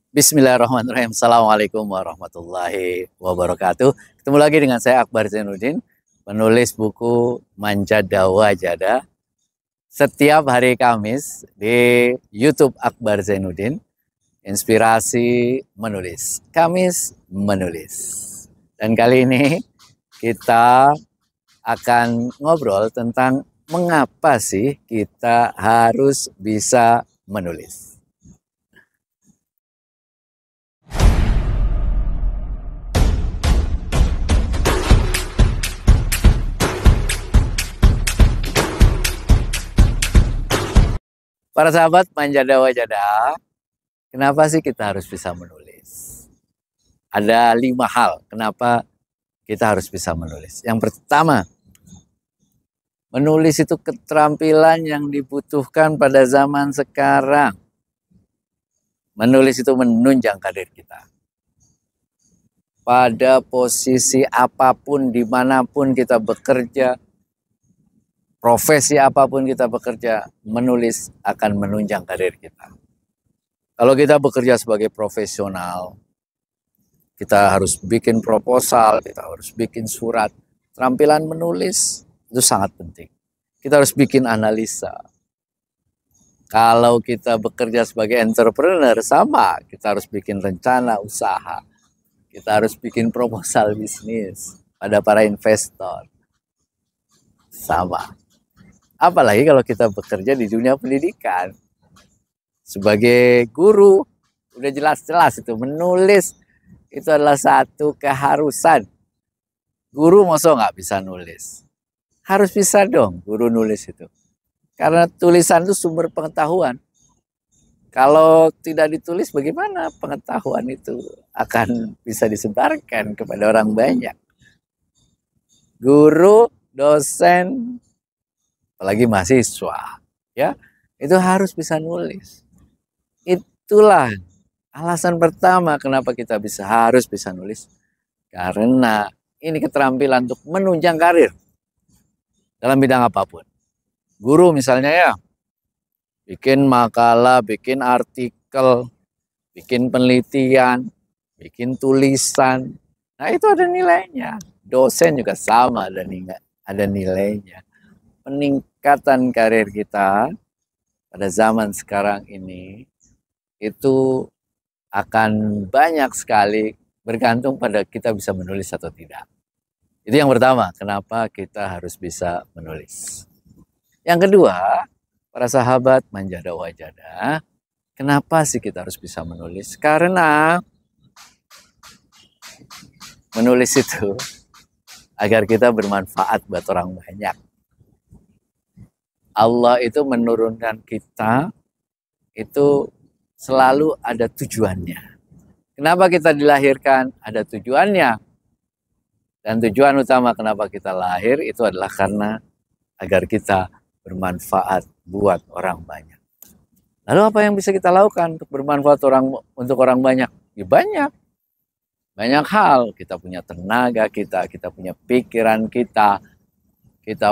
Bismillahirrahmanirrahim. Assalamualaikum warahmatullahi wabarakatuh. Ketemu lagi dengan saya Akbar Zainuddin, penulis buku Manjada Wajada. Setiap hari Kamis di YouTube Akbar Zainuddin, inspirasi menulis. Kamis menulis. Dan kali ini kita akan ngobrol tentang mengapa sih kita harus bisa menulis. Para sahabat Manjada Wajada, kenapa sih kita harus bisa menulis? Ada 5 hal kenapa kita harus bisa menulis. Yang pertama, menulis itu keterampilan yang dibutuhkan pada zaman sekarang. Menulis itu menunjang karir kita. Pada posisi apapun, dimanapun kita bekerja, profesi apapun kita bekerja, menulis akan menunjang karir kita. Kalau kita bekerja sebagai profesional, kita harus bikin proposal, kita harus bikin surat. Keterampilan menulis itu sangat penting. Kita harus bikin analisa. Kalau kita bekerja sebagai entrepreneur, sama. Kita harus bikin rencana usaha. Kita harus bikin proposal bisnis pada para investor. Sama. Apalagi kalau kita bekerja di dunia pendidikan. Sebagai guru, udah jelas-jelas itu menulis itu adalah satu keharusan. Guru masa nggak bisa nulis? Harus bisa dong guru nulis itu. Karena tulisan itu sumber pengetahuan. Kalau tidak ditulis bagaimana pengetahuan itu akan bisa disebarkan kepada orang banyak. Guru, dosen, apalagi mahasiswa, ya, itu harus bisa nulis. Itulah alasan pertama kenapa kita harus bisa nulis. Karena ini keterampilan untuk menunjang karir dalam bidang apapun. Guru misalnya ya, bikin makalah, bikin artikel, bikin penelitian, bikin tulisan. Nah itu ada nilainya. Dosen juga sama, ada nilainya. Peningkatan karir kita pada zaman sekarang ini itu akan banyak sekali bergantung pada kita bisa menulis atau tidak. Itu yang pertama, kenapa kita harus bisa menulis. Yang kedua, para sahabat Manjada Wajada, kenapa sih kita harus bisa menulis? Karena menulis itu agar kita bermanfaat buat orang banyak. Allah itu menurunkan kita itu selalu ada tujuannya. Kenapa kita dilahirkan? Ada tujuannya. Dan tujuan utama kenapa kita lahir itu adalah karena agar kita bermanfaat buat orang banyak. Lalu apa yang bisa kita lakukan untuk bermanfaat untuk orang banyak? Ya banyak. Banyak hal. Kita punya tenaga kita punya pikiran kita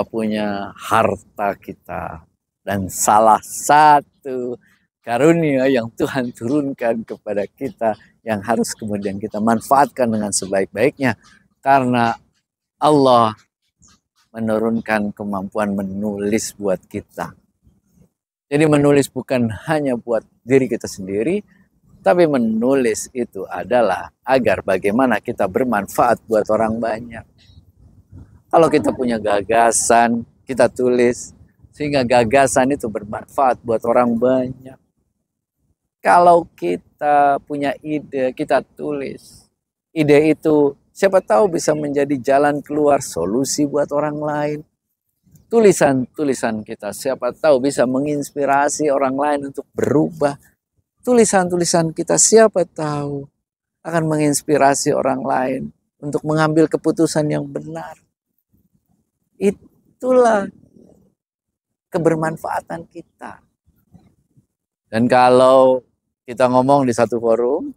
punya harta kita. Dan salah satu karunia yang Tuhan turunkan kepada kita yang harus kemudian kita manfaatkan dengan sebaik-baiknya. Karena Allah menurunkan kemampuan menulis buat kita. Jadi menulis bukan hanya buat diri kita sendiri, tapi menulis itu adalah agar bagaimana kita bermanfaat buat orang banyak. Kalau kita punya gagasan, kita tulis, sehingga gagasan itu bermanfaat buat orang banyak. Kalau kita punya ide, kita tulis. Ide itu siapa tahu bisa menjadi jalan keluar solusi buat orang lain. Tulisan-tulisan kita siapa tahu bisa menginspirasi orang lain untuk berubah. Tulisan-tulisan kita siapa tahu akan menginspirasi orang lain untuk mengambil keputusan yang benar. Itulah kebermanfaatan kita. Dan kalau kita ngomong di satu forum,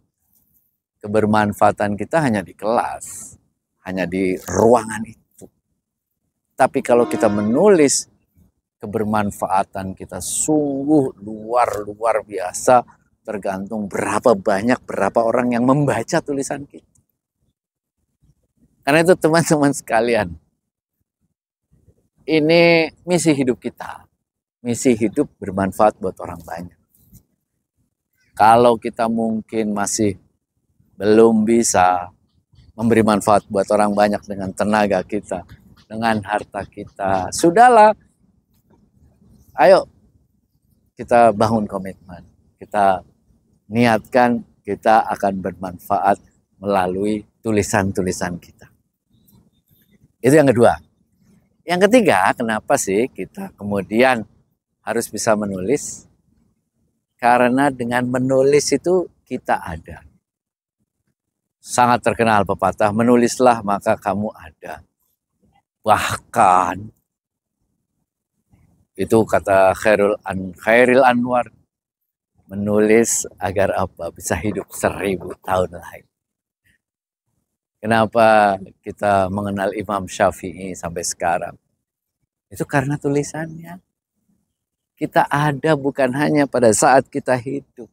kebermanfaatan kita hanya di kelas, hanya di ruangan itu. Tapi kalau kita menulis, kebermanfaatan kita sungguh luar biasa tergantung berapa banyak, berapa orang yang membaca tulisan kita. Karena itu teman-teman sekalian, ini misi hidup kita. Misi hidup bermanfaat buat orang banyak. Kalau kita mungkin masih belum bisa memberi manfaat buat orang banyak dengan tenaga kita, dengan harta kita, sudahlah. Ayo kita bangun komitmen. Kita niatkan kita akan bermanfaat melalui tulisan-tulisan kita. Itu yang kedua. Yang ketiga, kenapa sih kita kemudian harus bisa menulis? Karena dengan menulis itu kita ada. Sangat terkenal pepatah, menulislah maka kamu ada. Bahkan, itu kata Khairil Anwar, menulis agar apa? Bisa hidup 1000 tahun lagi. Kenapa kita mengenal Imam Syafi'i sampai sekarang? Itu karena tulisannya. Kita ada bukan hanya pada saat kita hidup,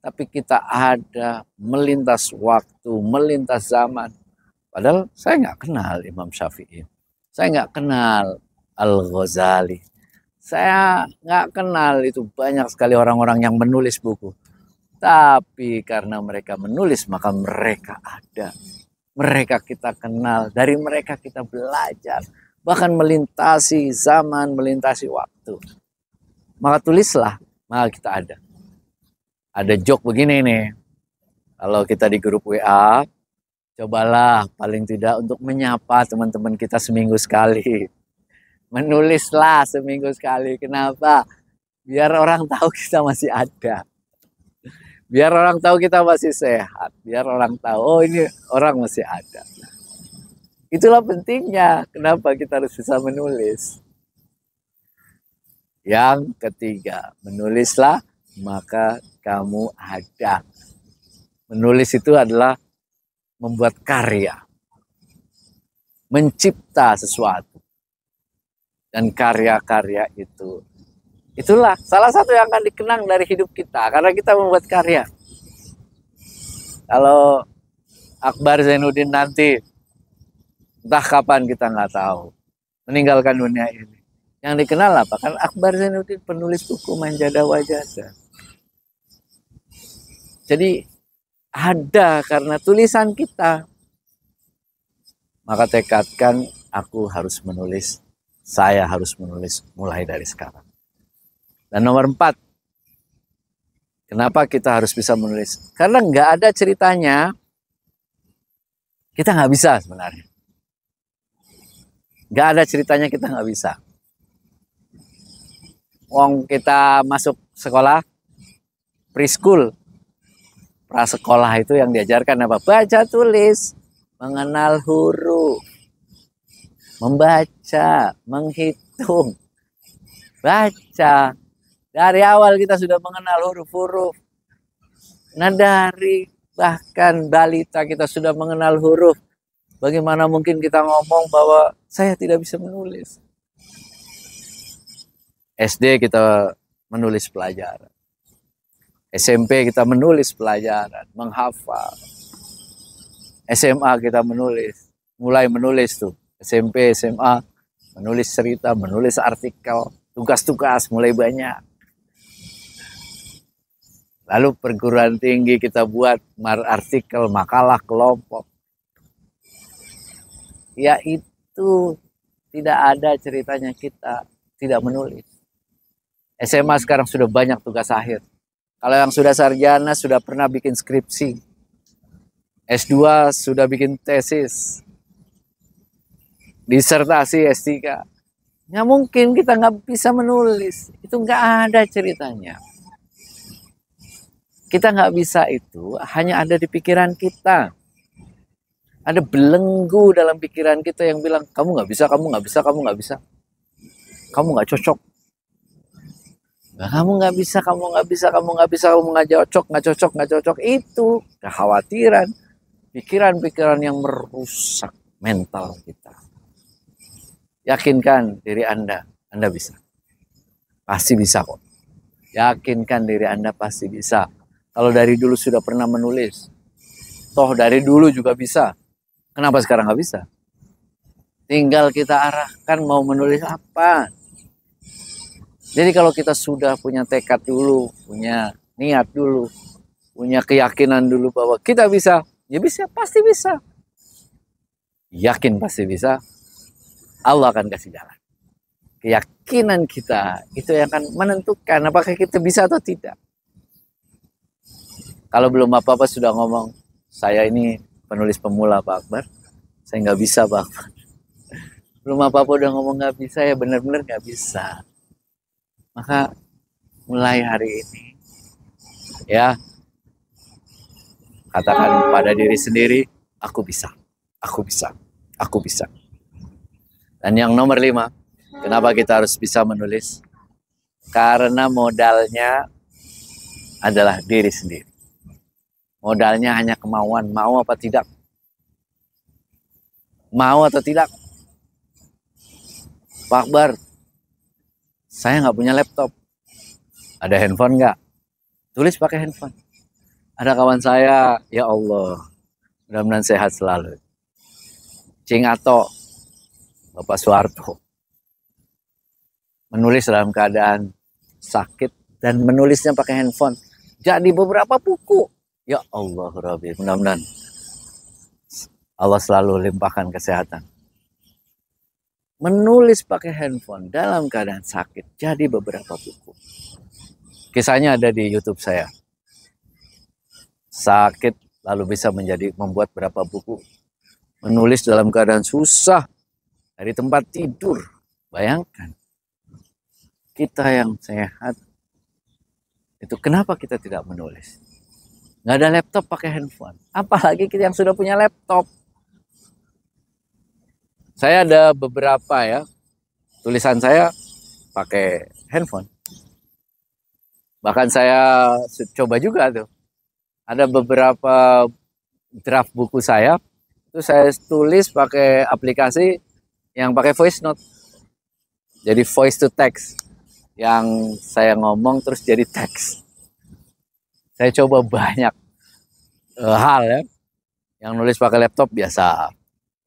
tapi kita ada melintas waktu, melintas zaman. Padahal saya nggak kenal Imam Syafi'i. Saya nggak kenal Al-Ghazali. Saya nggak kenal itu banyak sekali orang-orang yang menulis buku. Tapi karena mereka menulis, maka mereka ada. Mereka kita kenal, dari mereka kita belajar. Bahkan melintasi zaman, melintasi waktu. Maka tulislah, maka kita ada. Ada joke begini nih. Kalau kita di grup WA, cobalah paling tidak untuk menyapa teman-teman kita seminggu sekali. Menulislah seminggu sekali. Kenapa? Biar orang tahu kita masih ada. Biar orang tahu kita masih sehat. Biar orang tahu, oh ini orang masih ada. Itulah pentingnya. Kenapa kita harus bisa menulis. Yang ketiga, menulislah maka kamu ada. Menulis itu adalah membuat karya. Mencipta sesuatu. Dan karya-karya itu. Itulah salah satu yang akan dikenang dari hidup kita. Karena kita membuat karya. Kalau Akbar Zainuddin nanti, entah kapan kita nggak tahu, meninggalkan dunia ini. Yang dikenal apa? Kan Akbar Zainuddin penulis buku Manjada Wajada. Jadi ada karena tulisan kita. Maka tekadkan aku harus menulis. Saya harus menulis mulai dari sekarang. Dan nomor 4, kenapa kita harus bisa menulis? Karena nggak ada ceritanya, kita nggak bisa sebenarnya. Nggak ada ceritanya kita nggak bisa. Wong kita masuk sekolah, preschool, prasekolah itu yang diajarkan apa? Baca tulis, mengenal huruf, membaca, menghitung, baca. Dari awal kita sudah mengenal huruf-huruf. Nah dari bahkan balita kita sudah mengenal huruf. Bagaimana mungkin kita ngomong bahwa saya tidak bisa menulis. SD kita menulis pelajaran. SMP kita menulis pelajaran, menghafal. SMA kita menulis, mulai menulis tuh. SMP, SMA, menulis cerita, menulis artikel, tugas-tugas mulai banyak. Lalu perguruan tinggi kita buat artikel, makalah kelompok. Ya itu tidak ada ceritanya kita tidak menulis. SMA sekarang sudah banyak tugas akhir. Kalau yang sudah sarjana sudah pernah bikin skripsi. S2 sudah bikin tesis. Disertasi S3. Nggak mungkin kita nggak bisa menulis. Itu nggak ada ceritanya. Kita nggak bisa itu hanya ada di pikiran kita. Ada belenggu dalam pikiran kita yang bilang, kamu nggak bisa, kamu nggak bisa, kamu nggak bisa. Kamu nggak cocok. Nah, kamu nggak bisa, kamu nggak bisa, kamu nggak bisa, kamu nggak cocok, nggak cocok, nggak cocok. Itu kekhawatiran, pikiran-pikiran yang merusak mental kita. Yakinkan diri Anda bisa. Pasti bisa kok. Yakinkan diri Anda pasti bisa. Kalau dari dulu sudah pernah menulis, toh dari dulu juga bisa. Kenapa sekarang nggak bisa? Tinggal kita arahkan mau menulis apa. Jadi kalau kita sudah punya tekad dulu, punya niat dulu, punya keyakinan dulu bahwa kita bisa, ya bisa, pasti bisa. Yakin pasti bisa, Allah akan kasih jalan. Keyakinan kita itu yang akan menentukan apakah kita bisa atau tidak. Kalau belum apa-apa sudah ngomong, saya ini penulis pemula Pak Akbar, saya nggak bisa Pak Akbar. Belum apa-apa udah ngomong nggak bisa, ya benar-benar nggak bisa. Maka mulai hari ini, ya, katakan pada diri sendiri, aku bisa, aku bisa, aku bisa. Dan yang nomor 5, kenapa kita harus bisa menulis? Karena modalnya adalah diri sendiri. Modalnya hanya kemauan, mau apa tidak. Mau atau tidak. Pak Akbar, saya nggak punya laptop. Ada handphone nggak? Tulis pakai handphone. Ada kawan saya, ya Allah, mudah-mudahan sehat selalu. Cing Ato, Bapak Soeharto, menulis dalam keadaan sakit dan menulisnya pakai handphone. Jadi beberapa buku. Ya Allah, Rabbi, mudah-mudahan Allah selalu limpahkan kesehatan. Menulis pakai handphone dalam keadaan sakit, jadi beberapa buku. Kisahnya ada di YouTube saya. Sakit lalu bisa membuat berapa buku. Menulis dalam keadaan susah dari tempat tidur. Bayangkan, kita yang sehat itu kenapa kita tidak menulis? Nggak ada laptop, pakai handphone. Apalagi kita yang sudah punya laptop. Saya ada beberapa ya, tulisan saya pakai handphone. Bahkan saya coba juga tuh. Ada beberapa draft buku saya, itu saya tulis pakai aplikasi yang pakai voice note. Jadi voice to text. Yang saya ngomong terus jadi teks. Saya coba banyak hal ya. Yang nulis pakai laptop biasa.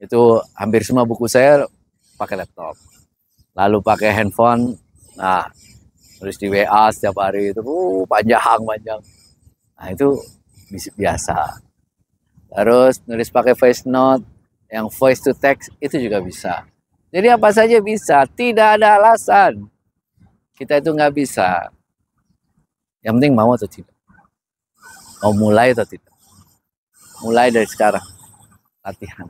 Itu hampir semua buku saya pakai laptop. Lalu pakai handphone, nah tulis di WA setiap hari itu panjang. Nah itu biasa. Terus nulis pakai voice note, yang voice to text itu juga bisa. Jadi apa saja bisa, tidak ada alasan kita itu nggak bisa. Yang penting mau atau tidak, mau mulai atau tidak. Mulai dari sekarang, latihan.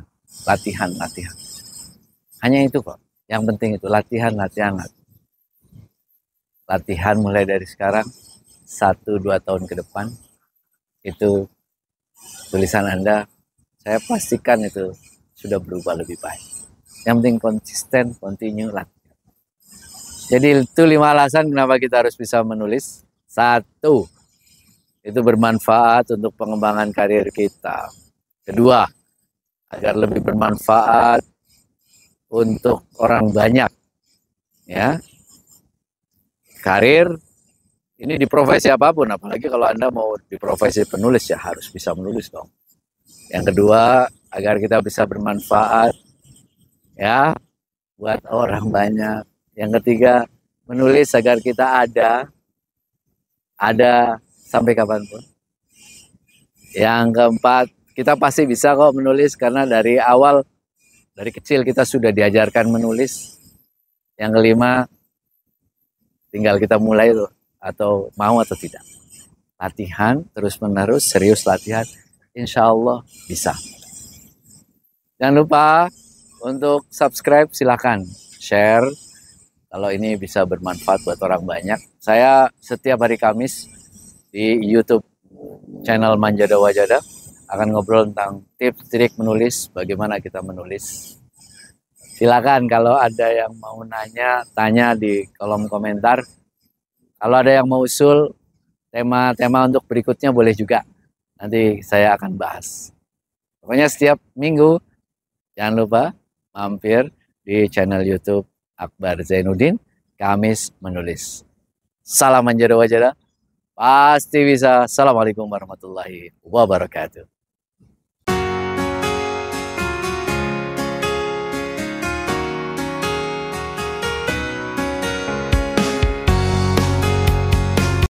Hanya itu kok. Yang penting itu latihan. Latihan mulai dari sekarang, 1-2 tahun ke depan, itu tulisan Anda, saya pastikan itu sudah berubah lebih baik. Yang penting konsisten, continue latihan. Jadi itu 5 alasan kenapa kita harus bisa menulis. 1, itu bermanfaat untuk pengembangan karir kita. 2, agar lebih bermanfaat untuk orang banyak. Ya. Karir ini di profesi apapun, apalagi kalau Anda mau di profesi penulis ya harus bisa menulis dong. Yang kedua, agar kita bisa bermanfaat ya buat orang banyak. Yang ketiga, menulis agar kita ada sampai kapanpun. Yang keempat, kita pasti bisa kok menulis karena dari awal, dari kecil kita sudah diajarkan menulis. Yang kelima, tinggal kita mulai tuh, atau mau atau tidak. Latihan terus-menerus, serius latihan, insya Allah bisa. Jangan lupa untuk subscribe, silakan share. Kalau ini bisa bermanfaat buat orang banyak. Saya setiap hari Kamis di YouTube channel Manjada Wajada akan ngobrol tentang tips trik menulis, bagaimana kita menulis. Silakan kalau ada yang mau nanya, tanya di kolom komentar. Kalau ada yang mau usul tema-tema untuk berikutnya boleh juga. Nanti saya akan bahas. Pokoknya setiap minggu jangan lupa mampir di channel YouTube Akbar Zainuddin, Kamis Menulis. Salam Manjada Wajada. Pasti bisa. Assalamualaikum warahmatullahi wabarakatuh.